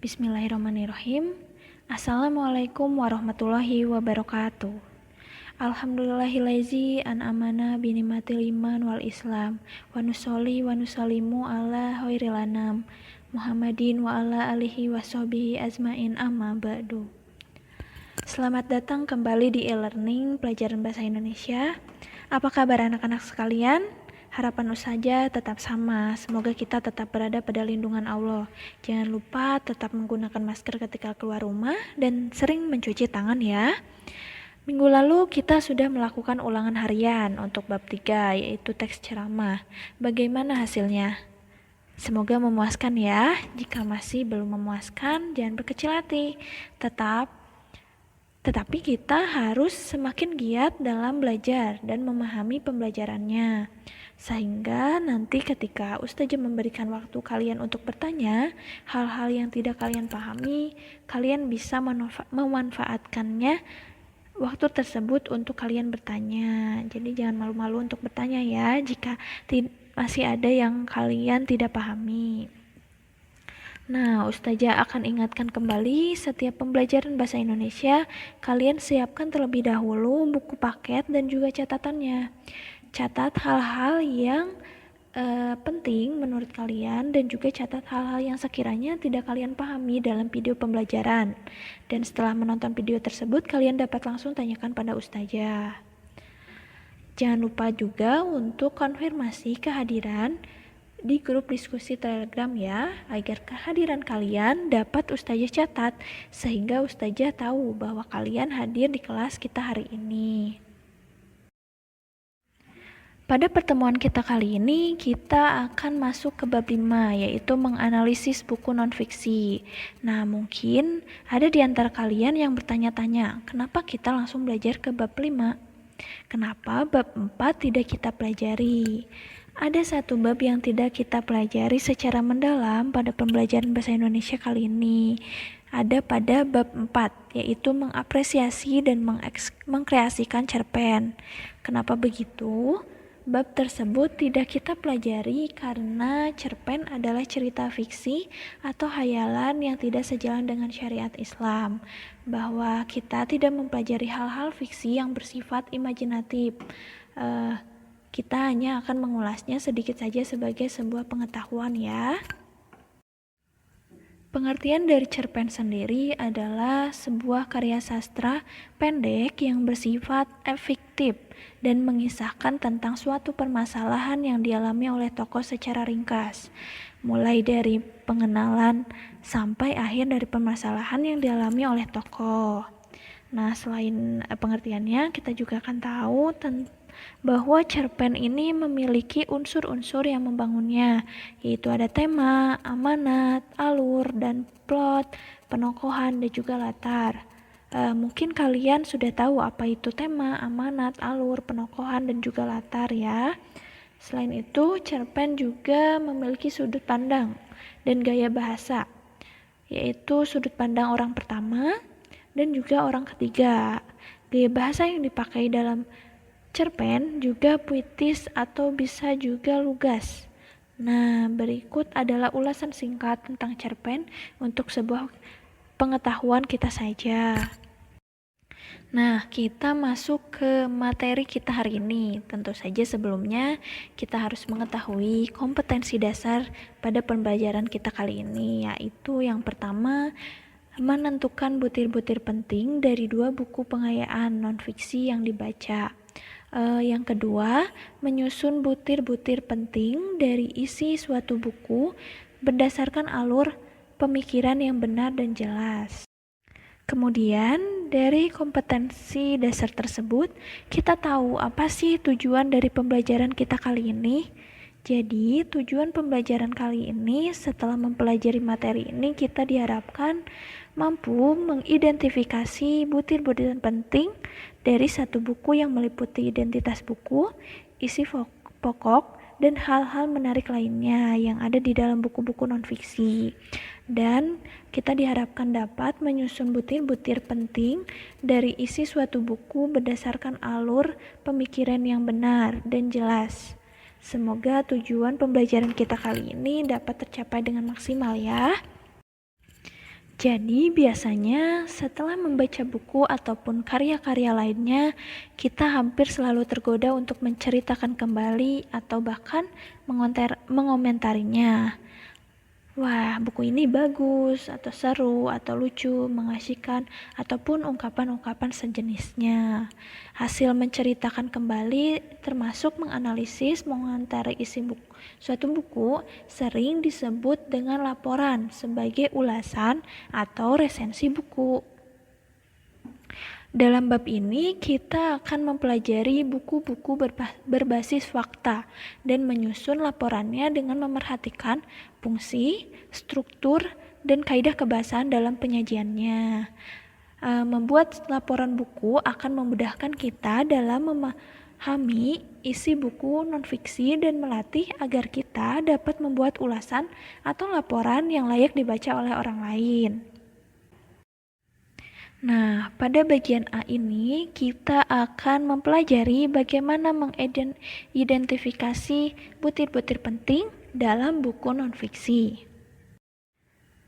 Bismillahirrahmanirrahim. Assalamualaikum warahmatullahi wabarakatuh. Alhamdulillahillazi an'amana binimatil iman wal islam wa nusolli wa nusalimu ala khairil anam Muhammadin wa ala alihi wa sahbihi azmain amma ba'du. Selamat datang kembali di e-learning pelajaran bahasa Indonesia. Apa kabar anak-anak sekalian? Harapan Ustazah tetap sama, semoga kita tetap berada pada lindungan Allah. Jangan lupa tetap menggunakan masker ketika keluar rumah dan sering mencuci tangan ya. Minggu lalu kita sudah melakukan ulangan harian untuk bab 3, yaitu teks ceramah. Bagaimana hasilnya? Semoga memuaskan ya. Jika masih belum memuaskan, jangan berkecil hati. Tetapi kita harus semakin giat dalam belajar dan memahami pembelajarannya. Sehingga nanti ketika Ustazah memberikan waktu kalian untuk bertanya, hal-hal yang tidak kalian pahami, kalian bisa memanfaatkannya waktu tersebut untuk kalian bertanya. Jadi jangan malu-malu untuk bertanya ya, jika masih ada yang kalian tidak pahami. Nah, Ustazah akan ingatkan kembali, setiap pembelajaran bahasa Indonesia, kalian siapkan terlebih dahulu buku paket dan juga catatannya. Catat hal-hal yang penting menurut kalian dan juga catat hal-hal yang sekiranya tidak kalian pahami dalam video pembelajaran. Dan setelah menonton video tersebut, kalian dapat langsung tanyakan pada Ustazah. Jangan lupa juga untuk konfirmasi kehadiran di grup diskusi Telegram ya, agar kehadiran kalian dapat Ustazah catat sehingga Ustazah tahu bahwa kalian hadir di kelas kita hari ini. Pada pertemuan kita kali ini, kita akan masuk ke bab 5, yaitu menganalisis buku non-fiksi. Nah, mungkin ada di antara kalian yang bertanya-tanya, kenapa kita langsung belajar ke bab 5? Kenapa bab 4 tidak kita pelajari? Ada satu bab yang tidak kita pelajari secara mendalam pada pembelajaran bahasa Indonesia kali ini. Ada pada bab 4, yaitu mengapresiasi dan mengkreasikan cerpen. Kenapa begitu? Bab tersebut tidak kita pelajari karena cerpen adalah cerita fiksi atau hayalan yang tidak sejalan dengan syariat Islam, bahwa kita tidak mempelajari hal-hal fiksi yang bersifat imajinatif. Kita hanya akan mengulasnya sedikit saja sebagai sebuah pengetahuan ya. Pengertian dari cerpen sendiri adalah sebuah karya sastra pendek yang bersifat fiktif dan mengisahkan tentang suatu permasalahan yang dialami oleh tokoh secara ringkas, mulai dari pengenalan sampai akhir dari permasalahan yang dialami oleh tokoh. Nah, selain pengertiannya, kita juga akan tahu bahwa cerpen ini memiliki unsur-unsur yang membangunnya, yaitu ada tema, amanat, alur, dan plot, penokohan, dan juga latar. Mungkin kalian sudah tahu apa itu tema, amanat, alur, penokohan, dan juga latar ya. Selain itu, cerpen juga memiliki sudut pandang dan gaya bahasa, yaitu sudut pandang orang pertama dan juga orang ketiga. Gaya bahasa yang dipakai dalam cerpen juga puitis atau bisa juga lugas. Nah, berikut adalah ulasan singkat tentang cerpen untuk sebuah pengetahuan kita saja. Nah, kita masuk ke materi kita hari ini. Tentu saja sebelumnya kita harus mengetahui kompetensi dasar pada pembelajaran kita kali ini, yaitu yang pertama, menentukan butir-butir penting dari 2 buku pengayaan non-fiksi yang dibaca. Yang kedua, menyusun butir-butir penting dari isi suatu buku berdasarkan alur pemikiran yang benar dan jelas. Kemudian, dari kompetensi dasar tersebut, kita tahu apa sih tujuan dari pembelajaran kita kali ini. Jadi, tujuan pembelajaran kali ini setelah mempelajari materi ini, kita diharapkan mampu mengidentifikasi butir-butir penting dari satu buku yang meliputi identitas buku, isi pokok, dan hal-hal menarik lainnya yang ada di dalam buku-buku non-fiksi. Dan kita diharapkan dapat menyusun butir-butir penting dari isi suatu buku berdasarkan alur pemikiran yang benar dan jelas. Semoga tujuan pembelajaran kita kali ini dapat tercapai dengan maksimal ya. Jadi biasanya setelah membaca buku ataupun karya-karya lainnya, kita hampir selalu tergoda untuk menceritakan kembali atau bahkan mengomentarinya. Wah, buku ini bagus, atau seru, atau lucu, mengasihkan, ataupun ungkapan-ungkapan sejenisnya. Hasil menceritakan kembali termasuk menganalisis, mengomentari isi buku. Suatu buku sering disebut dengan laporan sebagai ulasan atau resensi buku. Dalam bab ini, kita akan mempelajari buku-buku berbasis fakta dan menyusun laporannya dengan memerhatikan fungsi, struktur, dan kaidah kebahasaan dalam penyajiannya. Membuat laporan buku akan memudahkan kita dalam memahami isi buku non-fiksi dan melatih agar kita dapat membuat ulasan atau laporan yang layak dibaca oleh orang lain. Nah, pada bagian A ini kita akan mempelajari bagaimana mengidentifikasi butir-butir penting dalam buku non-fiksi.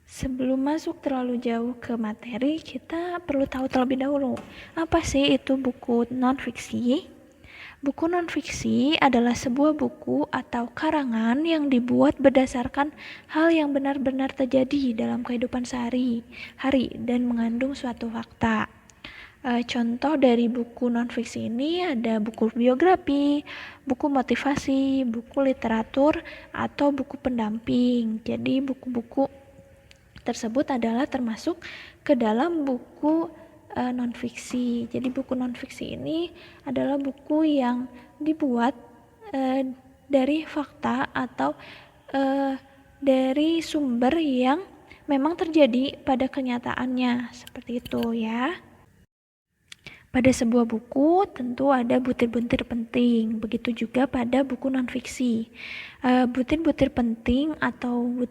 Sebelum masuk terlalu jauh ke materi, kita perlu tahu terlebih dahulu, apa sih itu buku non-fiksi? Buku non-fiksi adalah sebuah buku atau karangan yang dibuat berdasarkan hal yang benar-benar terjadi dalam kehidupan sehari-hari dan mengandung suatu fakta. Contoh dari buku non-fiksi ini ada buku biografi, buku motivasi, buku literatur, atau buku pendamping. Jadi buku-buku tersebut adalah termasuk ke dalam buku non-fiksi. Jadi buku non-fiksi ini adalah buku yang dibuat dari fakta atau dari sumber yang memang terjadi pada kenyataannya, seperti itu ya. Pada sebuah buku tentu ada butir-butir penting, begitu juga pada buku non-fiksi. Butir-butir penting atau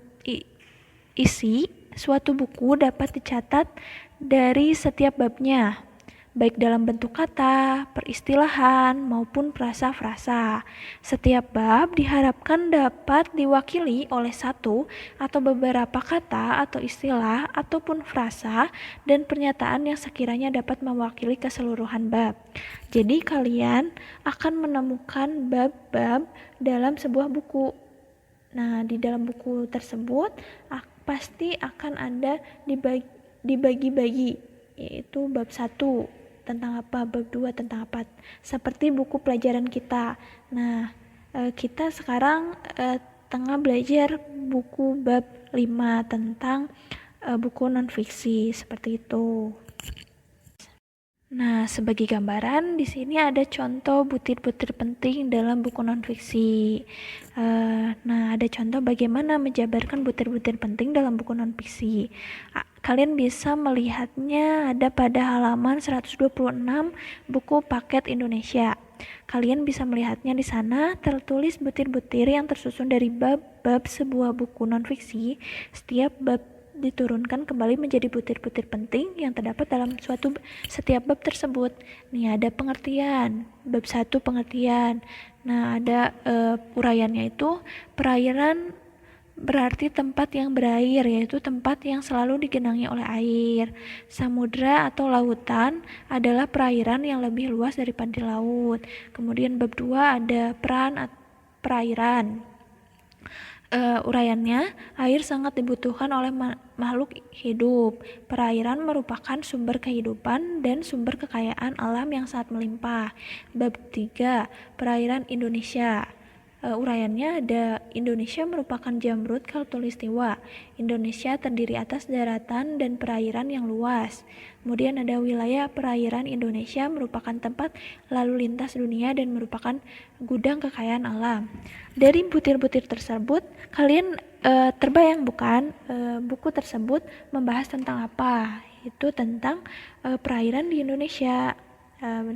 isi suatu buku dapat dicatat dari setiap babnya, baik dalam bentuk kata, peristilahan, maupun frasa-frasa. Setiap bab diharapkan dapat diwakili oleh satu atau beberapa kata atau istilah ataupun frasa dan pernyataan yang sekiranya dapat mewakili keseluruhan bab. Jadi kalian akan menemukan bab-bab dalam sebuah buku. Nah, di dalam buku tersebut pasti akan ada dibagi-bagi, yaitu bab 1 tentang apa, bab 2 tentang apa, seperti buku pelajaran kita. Nah, kita sekarang tengah belajar buku bab 5 tentang buku non-fiksi, seperti itu. Nah, sebagai gambaran di sini ada contoh butir-butir penting dalam buku non-fiksi. Nah, ada contoh bagaimana menjabarkan butir-butir penting dalam buku non-fiksi. Kalian bisa melihatnya ada pada halaman 126 buku paket Indonesia. Kalian bisa melihatnya di sana tertulis butir-butir yang tersusun dari bab-bab sebuah buku non-fiksi. Setiap bab diturunkan kembali menjadi butir-butir penting yang terdapat dalam setiap bab tersebut. Nih ada pengertian, bab 1 pengertian. Nah ada uraiannya itu, perairan berarti tempat yang berair, yaitu tempat yang selalu digenangi oleh air. Samudra atau lautan adalah perairan yang lebih luas daripada laut. Kemudian bab 2 ada peran perairan. Uraiannya, air sangat dibutuhkan oleh makhluk hidup. Perairan merupakan sumber kehidupan dan sumber kekayaan alam yang sangat melimpah. Bab 3, perairan Indonesia. Uraiannya ada, Indonesia merupakan jamrut khatulistiwa. Indonesia terdiri atas daratan dan perairan yang luas. Kemudian ada wilayah perairan Indonesia merupakan tempat lalu lintas dunia dan merupakan gudang kekayaan alam. Dari butir-butir tersebut, kalian terbayang bukan buku tersebut membahas tentang apa? Itu tentang perairan di Indonesia.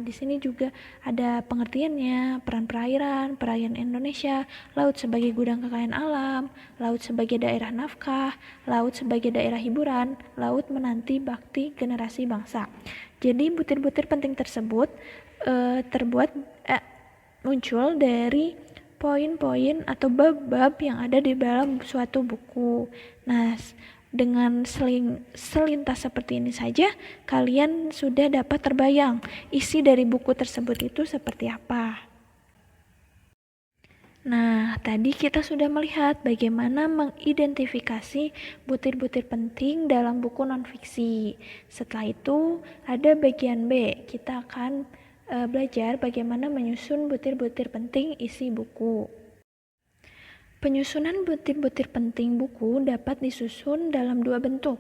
Di sini juga ada pengertiannya, peran perairan Indonesia, laut sebagai gudang kekayaan alam, laut sebagai daerah nafkah, laut sebagai daerah hiburan, laut menanti bakti generasi bangsa. Jadi butir-butir penting tersebut muncul dari poin-poin atau bab-bab yang ada di dalam suatu buku. Nah, Dengan selintas seperti ini saja, kalian sudah dapat terbayang isi dari buku tersebut itu seperti apa. Nah, tadi kita sudah melihat bagaimana mengidentifikasi butir-butir penting dalam buku nonfiksi. Setelah itu, ada bagian B. Kita akan belajar bagaimana menyusun butir-butir penting isi buku. Penyusunan butir-butir penting buku dapat disusun dalam dua bentuk.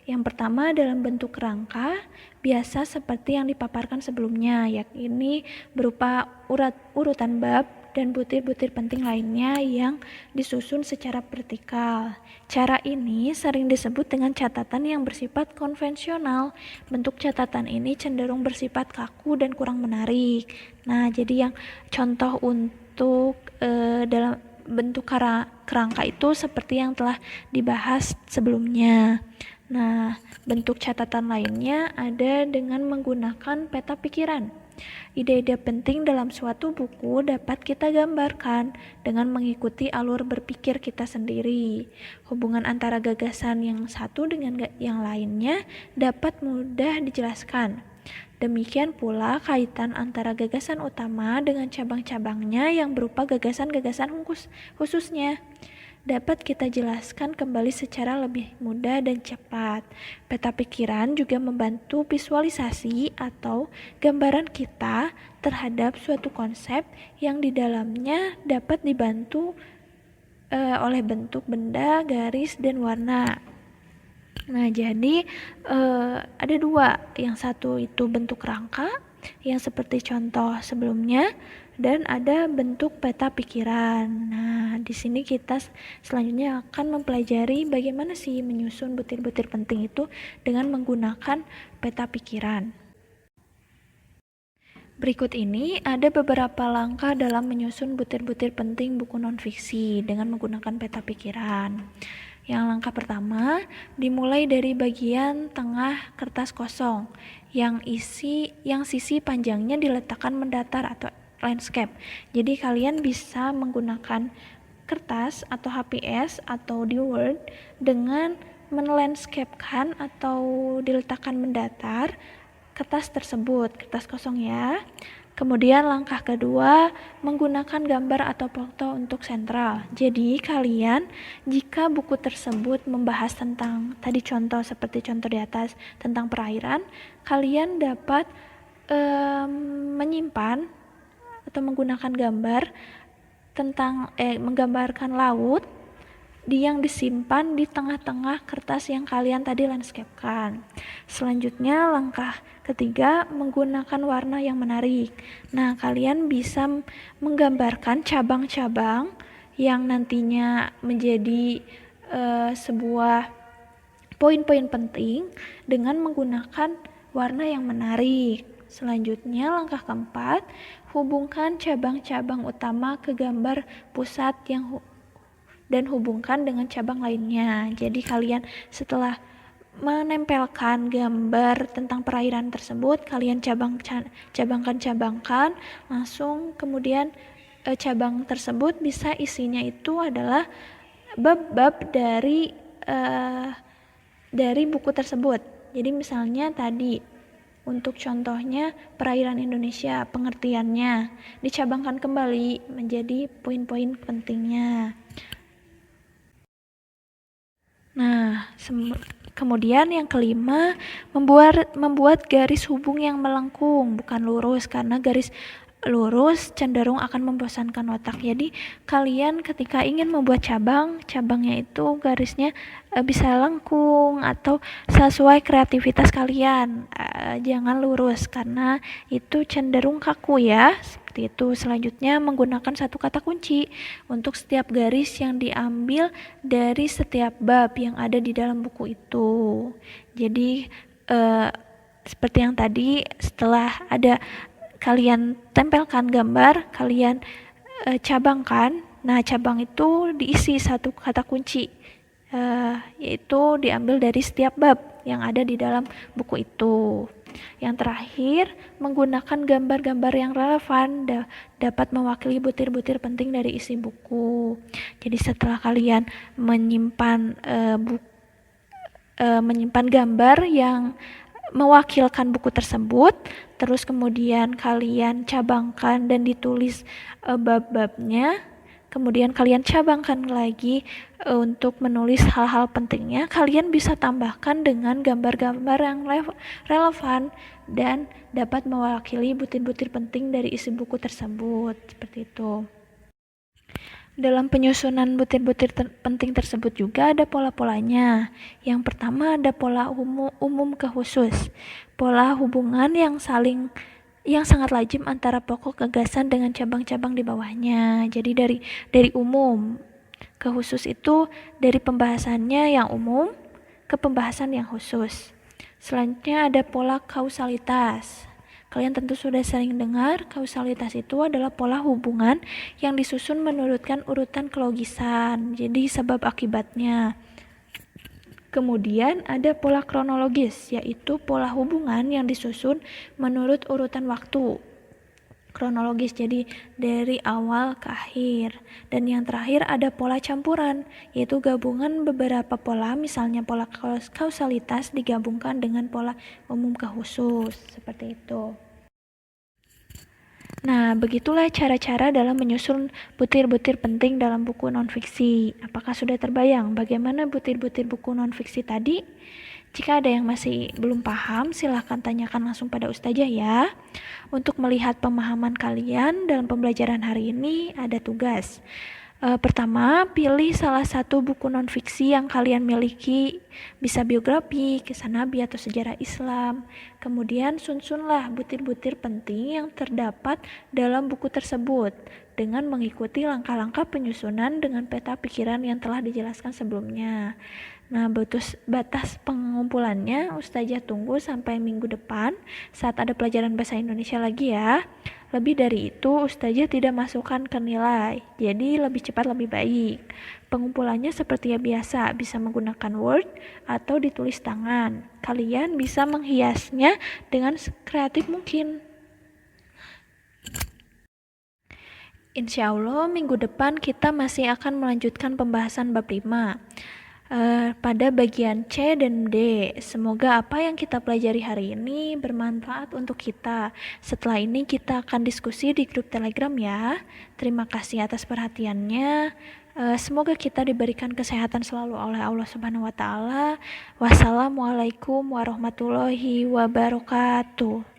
Yang pertama dalam bentuk kerangka, biasa seperti yang dipaparkan sebelumnya, yakni berupa urutan bab dan butir-butir penting lainnya yang disusun secara vertikal. Cara ini sering disebut dengan catatan yang bersifat konvensional. Bentuk catatan ini cenderung bersifat kaku dan kurang menarik. Nah, jadi yang contoh untuk dalam bentuk kerangka itu seperti yang telah dibahas sebelumnya. Nah, bentuk catatan lainnya ada dengan menggunakan peta pikiran. Ide-ide penting dalam suatu buku dapat kita gambarkan dengan mengikuti alur berpikir kita sendiri. Hubungan antara gagasan yang satu dengan yang lainnya dapat mudah dijelaskan. Demikian pula kaitan antara gagasan utama dengan cabang-cabangnya yang berupa gagasan-gagasan khususnya dapat kita jelaskan kembali secara lebih mudah dan cepat. Peta pikiran juga membantu visualisasi atau gambaran kita terhadap suatu konsep yang di dalamnya dapat dibantu oleh bentuk benda, garis, dan warna. Nah, jadi ada dua. Yang satu itu bentuk rangka, yang seperti contoh sebelumnya, dan ada bentuk peta pikiran. Nah, di sini kita selanjutnya akan mempelajari bagaimana sih menyusun butir-butir penting itu dengan menggunakan peta pikiran. Berikut ini ada beberapa langkah dalam menyusun butir-butir penting buku nonfiksi dengan menggunakan peta pikiran. Yang langkah pertama, dimulai dari bagian tengah kertas kosong yang sisi panjangnya diletakkan mendatar atau landscape. Jadi kalian bisa menggunakan kertas atau HPS atau di Word dengan melandscapekan atau diletakkan mendatar kertas tersebut, kertas kosong ya. Kemudian langkah kedua, menggunakan gambar atau foto untuk sentral. Jadi kalian jika buku tersebut membahas tentang tadi contoh seperti contoh di atas tentang perairan, kalian dapat menyimpan atau menggunakan gambar tentang menggambarkan laut yang disimpan di tengah-tengah kertas yang kalian tadi landscapekan. Selanjutnya langkah ketiga, menggunakan warna yang menarik. Nah, kalian bisa menggambarkan cabang-cabang yang nantinya menjadi sebuah poin-poin penting dengan menggunakan warna yang menarik. Selanjutnya langkah keempat, hubungkan cabang-cabang utama ke gambar pusat dan hubungkan dengan cabang lainnya. Jadi kalian setelah menempelkan gambar tentang perairan tersebut, kalian cabangkan langsung kemudian cabang tersebut bisa isinya itu adalah bab-bab dari buku tersebut. Jadi misalnya tadi untuk contohnya perairan Indonesia, pengertiannya dicabangkan kembali menjadi poin-poin pentingnya. Nah, kemudian yang kelima, membuat garis hubung yang melengkung, bukan lurus, karena garis lurus cenderung akan membosankan otak. Jadi kalian ketika ingin membuat cabangnya itu garisnya bisa lengkung atau sesuai kreativitas kalian. Jangan lurus karena itu cenderung kaku ya. Seperti itu. Selanjutnya menggunakan satu kata kunci untuk setiap garis yang diambil dari setiap bab yang ada di dalam buku itu. Jadi seperti yang tadi, setelah ada kalian tempelkan gambar, kalian cabangkan. Nah, cabang itu diisi satu kata kunci, yaitu diambil dari setiap bab yang ada di dalam buku itu. Yang terakhir, menggunakan gambar-gambar yang relevan dapat mewakili butir-butir penting dari isi buku. Jadi setelah kalian menyimpan menyimpan gambar yang mewakilkan buku tersebut, terus kemudian kalian cabangkan dan ditulis bab-babnya, kemudian kalian cabangkan lagi untuk menulis hal-hal pentingnya. Kalian bisa tambahkan dengan gambar-gambar yang relevan dan dapat mewakili butir-butir penting dari isi buku tersebut, seperti itu. Dalam penyusunan butir-butir penting tersebut juga ada pola-polanya. Yang pertama ada pola umum ke khusus. Pola hubungan yang sangat lazim antara pokok gagasan dengan cabang-cabang di bawahnya. Jadi dari umum ke khusus itu dari pembahasannya yang umum ke pembahasan yang khusus. Selanjutnya ada pola kausalitas. Kalian tentu sudah sering dengar, kausalitas itu adalah pola hubungan yang disusun menurutkan urutan kelogisan, jadi sebab akibatnya. Kemudian ada pola kronologis, yaitu pola hubungan yang disusun menurut urutan waktu. Kronologis, jadi dari awal ke akhir. Dan yang terakhir ada pola campuran, yaitu gabungan beberapa pola, misalnya pola kausalitas digabungkan dengan pola umum ke khusus, seperti itu. Nah, begitulah cara-cara dalam menyusun butir-butir penting dalam buku nonfiksi. Apakah sudah terbayang bagaimana butir-butir buku nonfiksi tadi? Jika ada yang masih belum paham, silahkan tanyakan langsung pada Ustazah ya. Untuk melihat pemahaman kalian dalam pembelajaran hari ini, ada tugas. Pertama, pilih salah satu buku nonfiksi yang kalian miliki, bisa biografi, kisah Nabi atau sejarah Islam. Kemudian susunlah butir-butir penting yang terdapat dalam buku tersebut dengan mengikuti langkah-langkah penyusunan dengan peta pikiran yang telah dijelaskan sebelumnya. Nah, batas pengumpulannya Ustazah tunggu sampai minggu depan saat ada pelajaran bahasa Indonesia lagi ya. Lebih dari itu, Ustazah tidak masukkan ke nilai, jadi lebih cepat lebih baik. Pengumpulannya seperti biasa, bisa menggunakan Word atau ditulis tangan. Kalian bisa menghiasnya dengan kreatif mungkin. Insya Allah minggu depan kita masih akan melanjutkan pembahasan bab 5. Pada bagian C dan D. Semoga apa yang kita pelajari hari ini bermanfaat untuk kita. Setelah ini kita akan diskusi di grup Telegram ya. Terima kasih atas perhatiannya. Semoga kita diberikan kesehatan selalu oleh Allah Subhanahu wa taala. Wassalamualaikum warahmatullahi wabarakatuh.